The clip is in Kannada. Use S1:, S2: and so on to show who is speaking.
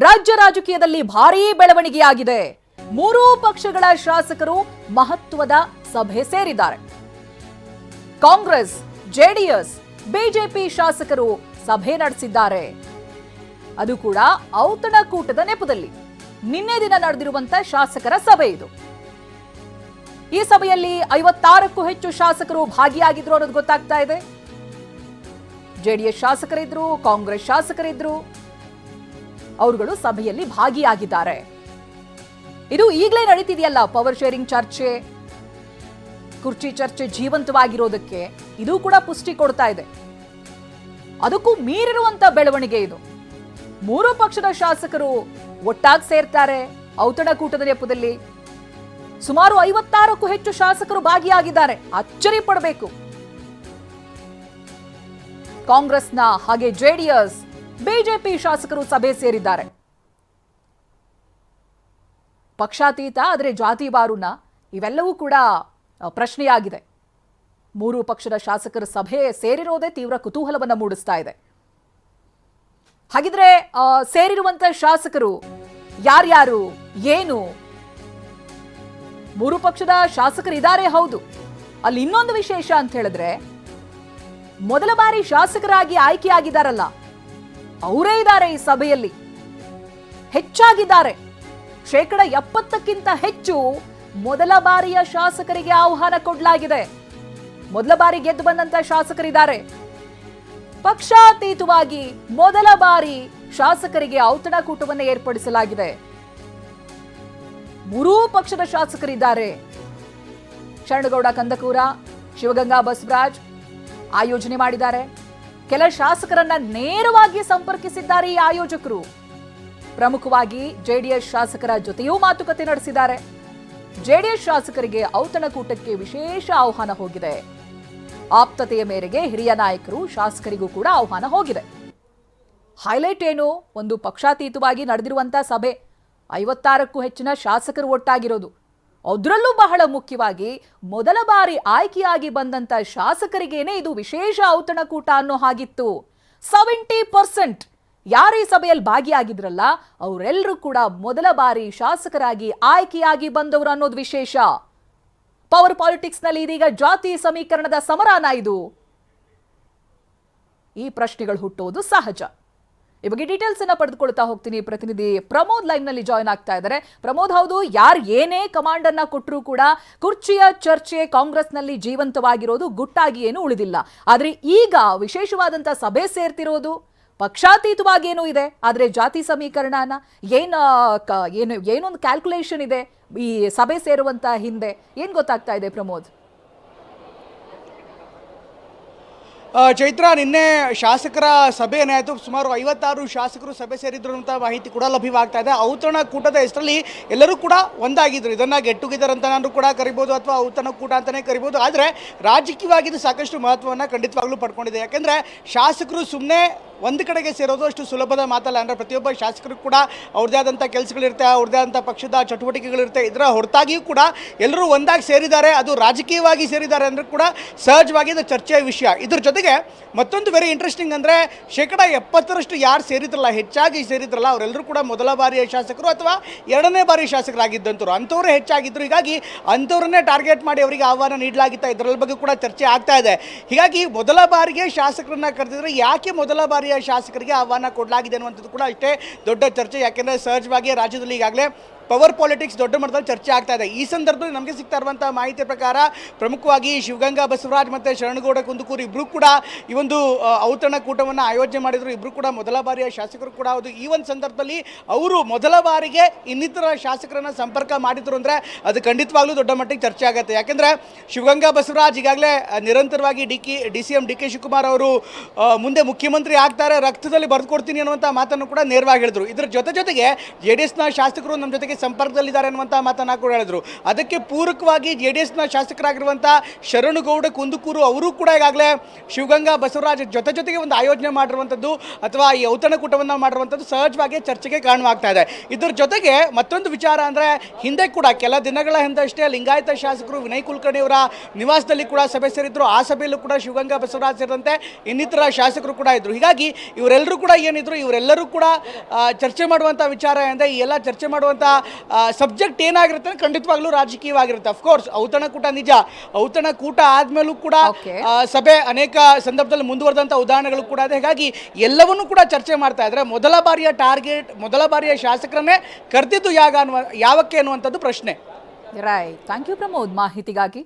S1: ರಾಜ್ಯ ರಾಜಕೀಯದಲ್ಲಿ ಭಾರೀ ಬೆಳವಣಿಗೆಯಾಗಿದೆ. ಮೂರೂ ಪಕ್ಷಗಳ ಶಾಸಕರು ಮಹತ್ವದ ಸಭೆ ಸೇರಿದ್ದಾರೆ. ಕಾಂಗ್ರೆಸ್, ಜೆಡಿಎಸ್, ಬಿಜೆಪಿ ಶಾಸಕರು ಸಭೆ ನಡೆಸಿದ್ದಾರೆ. ಅದು ಕೂಡ ಔತಣಕೂಟದ ನೆಪದಲ್ಲಿ. ನಿನ್ನೆ ದಿನ ನಡೆದಿರುವಂತಹ ಶಾಸಕರ ಸಭೆ ಇದು. ಈ ಸಭೆಯಲ್ಲಿ 56ಕ್ಕೂ ಹೆಚ್ಚು ಶಾಸಕರು ಭಾಗಿಯಾಗಿದ್ರು ಅನ್ನೋದು ಗೊತ್ತಾಗ್ತಾ ಇದೆ. ಜೆಡಿಎಸ್ ಶಾಸಕರಿದ್ರು, ಕಾಂಗ್ರೆಸ್ ಶಾಸಕರಿದ್ರು, ಅವರುಗಳು ಸಭೆಯಲ್ಲಿ ಭಾಗಿಯಾಗಿದ್ದಾರೆ. ಇದು ಈಗಲೇ ನಡೀತಿದೆಯಲ್ಲ ಪವರ್ ಶೇರಿಂಗ್ ಚರ್ಚೆ, ಕುರ್ಚಿ ಚರ್ಚೆ ಜೀವಂತವಾಗಿರೋದಕ್ಕೆ ಇದು ಕೂಡ ಪುಷ್ಟಿ ಕೊಡ್ತಾ ಇದೆ. ಅದಕ್ಕೂ ಮೀರಿರುವಂತ ಬೆಳವಣಿಗೆ ಇದು. ಮೂರು ಪಕ್ಷದ ಶಾಸಕರು ಒಟ್ಟಾಗಿ ಸೇರ್ತಾರೆ ಔತಣಕೂಟದ ನೆಪದಲ್ಲಿ. ಸುಮಾರು 56ಕ್ಕೂ ಹೆಚ್ಚು ಶಾಸಕರು ಭಾಗಿಯಾಗಿದ್ದಾರೆ. ಅಚ್ಚರಿ ಪಡಬೇಕು. ಕಾಂಗ್ರೆಸ್ನ ಹಾಗೆ ಜೆಡಿಎಸ್, ಬಿಜೆಪಿ ಶಾಸಕರು ಸಭೆ ಸೇರಿದ್ದಾರೆ. ಪಕ್ಷಾತೀತ ಆದರೆ ಜಾತಿವಾರುನ ಇವೆಲ್ಲವೂ ಕೂಡ ಪ್ರಶ್ನೆಯಾಗಿದೆ. ಮೂರು ಪಕ್ಷದ ಶಾಸಕರ ಸಭೆ ಸೇರಿರೋದೇ ತೀವ್ರ ಕುತೂಹಲವನ್ನು ಮೂಡಿಸ್ತಾ ಇದೆ. ಹಾಗಿದ್ರೆ ಸೇರಿರುವಂತಹ ಶಾಸಕರು ಯಾರ್ಯಾರು, ಏನು? ಮೂರು ಪಕ್ಷದ ಶಾಸಕರು ಇದ್ದಾರೆ, ಹೌದು. ಅಲ್ಲಿ ಇನ್ನೊಂದು ವಿಶೇಷ ಅಂತ ಹೇಳಿದ್ರೆ, ಮೊದಲ ಬಾರಿ ಶಾಸಕರಾಗಿ ಆಯ್ಕೆಯಾಗಿದ್ದಾರಲ್ಲ ಅವರೇ ಇದ್ದಾರೆ ಈ ಸಭೆಯಲ್ಲಿ. ಹೆಚ್ಚಾಗಿದ್ದಾರೆ. 70%ಕ್ಕಿಂತ ಹೆಚ್ಚು ಮೊದಲ ಬಾರಿಯ ಶಾಸಕರಿಗೆ ಆಹ್ವಾನ ಕೊಡಲಾಗಿದೆ. ಮೊದಲ ಬಾರಿ ಗೆದ್ದು ಬಂದಂತ ಶಾಸಕರಿದ್ದಾರೆ. ಪಕ್ಷಾತೀತವಾಗಿ ಮೊದಲ ಬಾರಿ ಶಾಸಕರಿಗೆ ಔತಣಕೂಟವನ್ನು ಏರ್ಪಡಿಸಲಾಗಿದೆ. ಮೂರೂ ಪಕ್ಷದ ಶಾಸಕರಿದ್ದಾರೆ. ಶರಣಗೌಡ ಕಂದಕೂರ, ಶಿವಗಂಗಾ ಬಸವರಾಜ್ ಆಯೋಜನೆ ಮಾಡಿದ್ದಾರೆ. ಕೆಲ ಶಾಸಕರನ್ನ ನೇರವಾಗಿ ಸಂಪರ್ಕಿಸಿದ್ದಾರೆ ಈ ಆಯೋಜಕರು. ಪ್ರಮುಖವಾಗಿ ಜೆಡಿಎಸ್ ಶಾಸಕರ ಜೊತೆಯೂ ಮಾತುಕತೆ ನಡೆಸಿದ್ದಾರೆ. ಜೆಡಿಎಸ್ ಶಾಸಕರಿಗೆ ಔತಣಕೂಟಕ್ಕೆ ವಿಶೇಷ ಆಹ್ವಾನ ಹೋಗಿದೆ. ಆಪ್ತತೆಯ ಮೇರೆಗೆ ಹಿರಿಯ ನಾಯಕರು, ಶಾಸಕರಿಗೂ ಕೂಡ ಆಹ್ವಾನ ಹೋಗಿದೆ. ಹೈಲೈಟ್ ಏನು? ಒಂದು ಪಕ್ಷಾತೀತವಾಗಿ ನಡೆದಿರುವಂತಹ ಸಭೆ, 56ಕ್ಕೂ ಹೆಚ್ಚಿನ ಶಾಸಕರು ಒಟ್ಟಾಗಿರೋದು. ಅದರಲ್ಲೂ ಬಹಳ ಮುಖ್ಯವಾಗಿ ಮೊದಲ ಬಾರಿ ಆಯ್ಕೆಯಾಗಿ ಬಂದಂತ ಶಾಸಕರಿಗೇನೆ ಇದು ವಿಶೇಷ ಔತಣಕೂಟ ಅನ್ನೋ ಹಾಗಿತ್ತು. 70% ಯಾರು ಈ ಸಭೆಯಲ್ಲಿ ಭಾಗಿಯಾಗಿದ್ರಲ್ಲ ಅವರೆಲ್ಲರೂ ಕೂಡ ಮೊದಲ ಬಾರಿ ಶಾಸಕರಾಗಿ ಆಯ್ಕೆಯಾಗಿ ಬಂದವರು ಅನ್ನೋದು ವಿಶೇಷ. ಪವರ್ ಪಾಲಿಟಿಕ್ಸ್ ನಲ್ಲಿ ಇದೀಗ ಜಾತಿ ಸಮೀಕರಣದ ಸಮರಾನ ಇದು. ಈ ಪ್ರಶ್ನೆಗಳು ಹುಟ್ಟುವುದು ಸಹಜ. ಈ ಬಗ್ಗೆ ಡೀಟೇಲ್ಸ್ ಅನ್ನ ಪಡೆದುಕೊಳ್ತಾ ಹೋಗ್ತೀನಿ. ಪ್ರತಿನಿಧಿ ಪ್ರಮೋದ್ ಲೈವ್ ನಲ್ಲಿ ಜಾಯ್ನ್ ಆಗ್ತಾ ಇದ್ದಾರೆ. ಪ್ರಮೋದ್, ಹೌದು, ಯಾರು ಏನೇ ಕಮಾಂಡ್ ಅನ್ನ ಕೊಟ್ಟರೂ ಕೂಡ ಕುರ್ಚಿಯ ಚರ್ಚೆ ಕಾಂಗ್ರೆಸ್ ನಲ್ಲಿ ಜೀವಂತವಾಗಿರೋದು, ಗುಟ್ಟಾಗಿ ಏನು ಉಳಿದಿಲ್ಲ. ಆದ್ರೆ ಈಗ ವಿಶೇಷವಾದಂತ ಸಭೆ ಸೇರ್ತಿರೋದು ಪಕ್ಷಾತೀತವಾಗಿ ಏನೂ ಇದೆ, ಆದ್ರೆ ಜಾತಿ ಸಮೀಕರಣನ ಏನೊಂದು ಕ್ಯಾಲ್ಕುಲೇಷನ್ ಇದೆ ಈ ಸಭೆ ಸೇರುವಂತ ಹಿಂದೆ, ಏನ್ ಗೊತ್ತಾಗ್ತಾ ಇದೆ ಪ್ರಮೋದ್?
S2: ಚೈತ್ರ, ನಿನ್ನೆ ಶಾಸಕರ ಸಭೆ ಏನಾಯಿತು, ಸುಮಾರು 56 ಶಾಸಕರು ಸಭೆ ಸೇರಿದ್ರು ಅಂತ ಮಾಹಿತಿ ಕೂಡ ಲಭ್ಯವಾಗ್ತಾ ಇದೆ. ಔತಣಕೂಟದ ಹೆಸರಲ್ಲಿ ಎಲ್ಲರೂ ಕೂಡ ಒಂದಾಗಿದ್ರು. ಇದನ್ನು ಗೆಟ್ ಟುಗೆದರ್ ಅಂತನಾದ್ರೂ ಕೂಡ ಕರಿಬೋದು, ಅಥವಾ ಔತಣಕೂಟ ಅಂತಲೇ ಕರಿಬೋದು. ಆದರೆ ರಾಜಕೀಯವಾಗಿ ಇದು ಸಾಕಷ್ಟು ಮಹತ್ವವನ್ನು ಖಂಡಿತವಾಗ್ಲೂ ಪಡ್ಕೊಂಡಿದೆ. ಯಾಕೆಂದರೆ ಶಾಸಕರು ಸುಮ್ಮನೆ ಒಂದು ಕಡೆಗೆ ಸೇರೋದು ಅಷ್ಟು ಸುಲಭದ ಮಾತಲ್ಲ. ಅಂದರೆ ಪ್ರತಿಯೊಬ್ಬ ಶಾಸಕರು ಕೂಡ ಅವ್ರದ್ದೇ ಆದಂಥ ಕೆಲಸಗಳಿರುತ್ತೆ, ಅವ್ರದ್ದೇ ಆದಂಥ ಪಕ್ಷದ ಚಟುವಟಿಕೆಗಳಿರುತ್ತೆ. ಇದರ ಹೊರತಾಗಿಯೂ ಕೂಡ ಎಲ್ಲರೂ ಒಂದಾಗಿ ಸೇರಿದ್ದಾರೆ, ಅದು ರಾಜಕೀಯವಾಗಿ ಸೇರಿದ್ದಾರೆ ಅಂದರೆ ಕೂಡ ಸಹಜವಾಗಿ ಇದು ಚರ್ಚೆಯ ವಿಷಯ. ಇದ್ರ ಜೊತೆಗೆ ಮತ್ತೊಂದು ವೆರಿ ಇಂಟ್ರೆಸ್ಟಿಂಗ್ ಅಂದರೆ 70% ಯಾರು ಸೇರಿದ್ರಲ್ಲ, ಹೆಚ್ಚಾಗಿ ಸೇರಿದ್ರಲ್ಲ, ಅವರೆಲ್ಲರೂ ಕೂಡ ಮೊದಲ ಬಾರಿಯ ಶಾಸಕರು ಅಥವಾ ಎರಡನೇ ಬಾರಿ ಶಾಸಕರಾಗಿದ್ದಂಥವ್ರು, ಅಂಥವರೇ ಹೆಚ್ಚಾಗಿದ್ದರು. ಹೀಗಾಗಿ ಅಂಥವ್ರನ್ನೇ ಟಾರ್ಗೆಟ್ ಮಾಡಿ ಅವರಿಗೆ ಆಹ್ವಾನ ನೀಡಲಾಗಿತ್ತು. ಇದರ ಬಗ್ಗೆ ಕೂಡ ಚರ್ಚೆ ಆಗ್ತಾ ಇದೆ. ಹೀಗಾಗಿ ಮೊದಲ ಬಾರಿಗೆ ಶಾಸಕರನ್ನ ಕರೆದಿದ್ರೆ ಯಾಕೆ ಮೊದಲ ಬಾರಿ ಶಾಸಕರಿಗೆ ಆಹ್ವಾನ ಕೊಡಲಾಗಿದೆ ಅನ್ನುವಂಥದ್ದು ಕೂಡ ಅಷ್ಟೇ ದೊಡ್ಡ ಚರ್ಚೆ. ಯಾಕೆಂದರೆ ಸಹಜವಾಗಿ ರಾಜ್ಯದಲ್ಲಿ ಈಗಾಗಲೇ ಪವರ್ ಪಾಲಿಟಿಕ್ಸ್ ದೊಡ್ಡ ಮಟ್ಟದಲ್ಲಿ ಚರ್ಚೆ ಆಗ್ತಾ ಇದೆ. ಈ ಸಂದರ್ಭದಲ್ಲಿ ನಮಗೆ ಸಿಗ್ತಾ ಇರುವಂಥ ಮಾಹಿತಿ ಪ್ರಕಾರ ಪ್ರಮುಖವಾಗಿ ಶಿವಗಂಗಾ ಬಸವರಾಜ್ ಮತ್ತು ಶರಣಗೌಡ ಕುಂದಕೂರು ಇಬ್ಬರು ಕೂಡ ಈ ಒಂದು ಔತಣಕೂಟವನ್ನು ಆಯೋಜನೆ ಮಾಡಿದರು. ಇಬ್ಬರು ಕೂಡ ಮೊದಲ ಬಾರಿಯ ಶಾಸಕರು ಕೂಡ ಹೌದು. ಈ ಒಂದು ಸಂದರ್ಭದಲ್ಲಿ ಅವರು ಮೊದಲ ಬಾರಿಗೆ ಇನ್ನಿತರ ಶಾಸಕರನ್ನು ಸಂಪರ್ಕ ಮಾಡಿದ್ರು ಅಂದರೆ ಅದು ಖಂಡಿತವಾಗ್ಲೂ ದೊಡ್ಡ ಮಟ್ಟಿಗೆ ಚರ್ಚೆ ಆಗುತ್ತೆ. ಯಾಕೆಂದರೆ ಶಿವಗಂಗಾ ಬಸವರಾಜ್ ಈಗಾಗಲೇ ನಿರಂತರವಾಗಿ ಡಿ.ಸಿ.ಎಂ ಡಿ.ಕೆ ಶಿವಕುಮಾರ್ ಅವರು ಮುಂದೆ ಮುಖ್ಯಮಂತ್ರಿ ಆಗ್ತಾರೆ, ರಕ್ತದಲ್ಲಿ ಬರೆದುಕೊಡ್ತೀನಿ ಅನ್ನುವಂಥ ಮಾತನ್ನು ಕೂಡ ನೇರವಾಗಿ ಹೇಳಿದರು. ಇದರ ಜೊತೆಗೆ ಜೆ.ಡಿ.ಎಸ್ನ ಶಾಸಕರು ನಮ್ಮ ಜೊತೆಗೆ ಸಂಪರ್ಕದಲ್ಲಿದ್ದಾರೆ ಅನ್ನುವಂಥ ಮಾತನ್ನ ಕೂಡ ಹೇಳಿದ್ರು. ಅದಕ್ಕೆ ಪೂರಕವಾಗಿ JDSನ ಶಾಸಕರಾಗಿರುವಂಥ ಶರಣಗೌಡ ಕುಂದುಕೂರು ಅವರು ಕೂಡ ಈಗಾಗಲೇ ಶಿವಗಂಗಾ ಬಸವರಾಜ್ ಜೊತೆಗೆ ಒಂದು ಆಯೋಜನೆ ಮಾಡಿರುವಂಥದ್ದು ಅಥವಾ ಈ ಔತಣಕೂಟವನ್ನು ಮಾಡಿರುವಂಥದ್ದು ಸಹಜವಾಗಿ ಚರ್ಚೆಗೆ ಕಾರಣವಾಗ್ತಾ ಇದೆ. ಇದರ ಜೊತೆಗೆ ಮತ್ತೊಂದು ವಿಚಾರ ಅಂದರೆ ಹಿಂದೆ ಕೂಡ ಕೆಲ ದಿನಗಳ ಹಿಂದಷ್ಟೇ ಲಿಂಗಾಯತ ಶಾಸಕರು ವಿನಯ್ ಕುಲಕರ್ಣಿ ಅವರ ನಿವಾಸದಲ್ಲಿ ಕೂಡ ಸಭೆ ಸೇರಿದ್ರು. ಆ ಸಭೆಯಲ್ಲೂ ಕೂಡ ಶಿವಗಂಗಾ ಬಸವರಾಜ್ ಸೇರಿದಂತೆ ಇನ್ನಿತರ ಶಾಸಕರು ಕೂಡ ಇದ್ರು. ಹೀಗಾಗಿ ಇವರೆಲ್ಲರೂ ಕೂಡ ಏನಿದ್ರು ಇವರೆಲ್ಲರೂ ಕೂಡ ಚರ್ಚೆ ಮಾಡುವಂಥ ವಿಚಾರ ಅಂದರೆ ಈ ಎಲ್ಲ ಚರ್ಚೆ ಮಾಡುವಂಥ ಸಬ್ಜೆಕ್ಟ್ ಏನಾಗಿರುತ್ತೆ ಅಂದ್ರೆ ಖಂಡಿತವಾಗ್ಲೂ ರಾಜಕೀಯವಾಗಿರುತ್ತೆ. ಅಫ್ಕೋರ್ಸ್ ಔತಣಕೂಟ ನಿಜ, ಔತಣಕೂಟ ಆದ್ಮೇಲೂ ಕೂಡ ಸಭೆ ಅನೇಕ ಸಂದರ್ಭದಲ್ಲಿ ಮುಂದುವರೆದಂಥ ಉದಾಹರಣೆಗಳು ಕೂಡ ಇದೆ. ಹೀಗಾಗಿ ಎಲ್ಲವನ್ನೂ ಕೂಡ ಚರ್ಚೆ ಮಾಡ್ತಾ ಇದ್ರೆ ಮೊದಲ ಬಾರಿಯ ಶಾಸಕರನ್ನೇ ಕರೆದಿದ್ದು ಯಾವಕ್ಕೆ ಅನ್ನುವಂಥದ್ದು ಪ್ರಶ್ನೆ.
S1: ರೈಟ್, ಥ್ಯಾಂಕ್ ಯು ಪ್ರಮೋದ್ ಮಾಹಿತಿಗಾಗಿ.